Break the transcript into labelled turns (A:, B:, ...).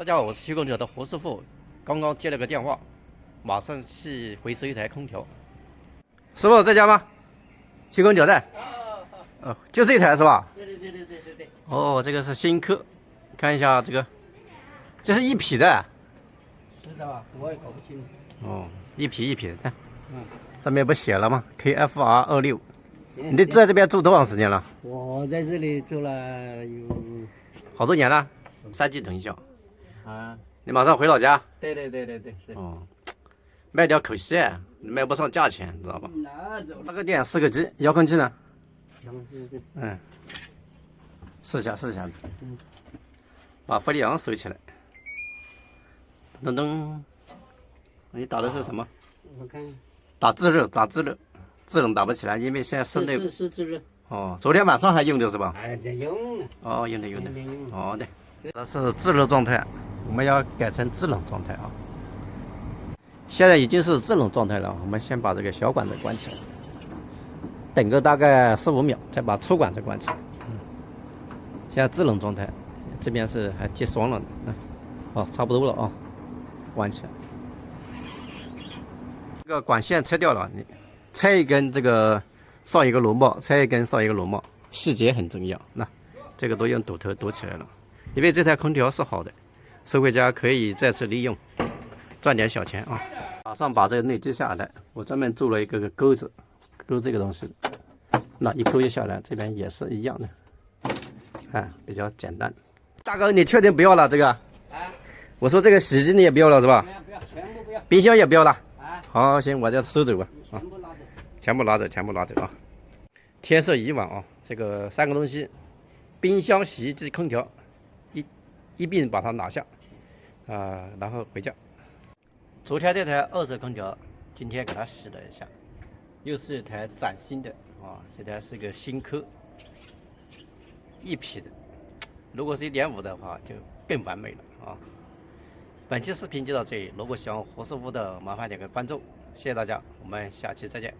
A: 大家好，我是修空调的胡师傅，刚刚接了个电话，马上去回收一台空调。师傅在家吗？修空调的。就这台是吧？
B: 对。
A: 哦，这个是新客，看一下这个，这是一匹的。
B: 是的吧？我也搞不清楚。
A: 哦，一匹的，看，上面不写了吗 ？KFR26。你在这边住多长时间了？
B: 我在这里住了有
A: 好多年了，3级藤校。
B: 啊。
A: 你马上回老家？
B: 对，是。
A: 哦，卖掉可惜，卖不上价钱，知道吧？那个电4个 G， 遥控器呢？试一下。把氟利昂收起来。噔噔，你打的是什么？
B: 我看
A: 打制热，制冷打不起来，因为现在室内
B: 是制热。
A: 哦，昨天晚上还用的是吧？
B: 哎，这用了。
A: 哦，用的。哦，对，这是制热状态，我们要改成制冷状态啊。现在已经是制冷状态了，我们先把这个小管子关起来，等个大概15秒，再把粗管子关起来。现在制冷状态，这边是还接霜了呢。哦，差不多了啊，关起来。这个管线拆掉了，你拆一根这个上一个螺帽，拆一根上一个螺帽，细节很重要。那这个都用堵头堵起来了，因为这台空调是好的，收回家可以再次利用，赚点小钱啊。马上把这个内机下来，我专门做了一个钩子，钩这个东西，那一钩一下来，这边也是一样的。比较简单。大哥，你确定不要了这个？我说这个洗衣机你也不要了是吧？
B: 不要，全部不要。
A: 冰箱也不要了。好，行，我就收走吧。
B: 全部拿走。
A: 全部拿走啊！天色已晚啊，这个3个东西，冰箱、洗衣机、空调，一并把它拿下，然后回家。昨天这台2手空调，今天给它洗了一下，又是一台崭新的啊，这台是个新科，1匹的，如果是1.5的话就更完美了啊。本期视频就到这里，如果喜欢胡师傅的，麻烦点个关注，谢谢大家，我们下期再见。